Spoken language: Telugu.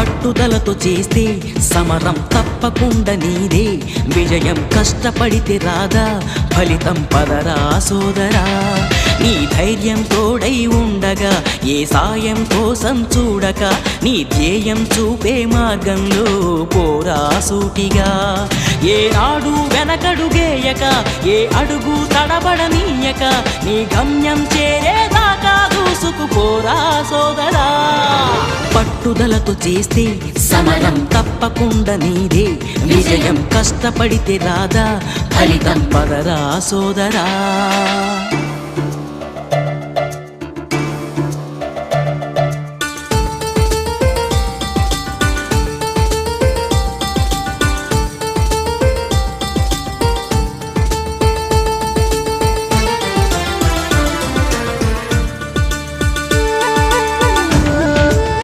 పట్టుదలతో చేస్తే సమరం తప్పకుండా నీదే, విజయం కష్టపడితే రాదా ఫలితం పదరా సోదరా. నీ ధైర్యం తోడై ఉండగా ఏ సాయం కోసం చూడక, నీ ధ్యేయం చూపే మార్గంలో పోరా సూటిగా. ఏ నాడు వెనకడుగేయక, ఏ అడుగు తడబడనీయక, నీ గమ్యం చేరేదాకా దూసుకుపోరా సోదరా. పట్టుదలతో చేస్తే సమరం తప్పకుండా నీదే, విజయం కష్టపడితే రాదా ఫలితం పదరా సోదరా.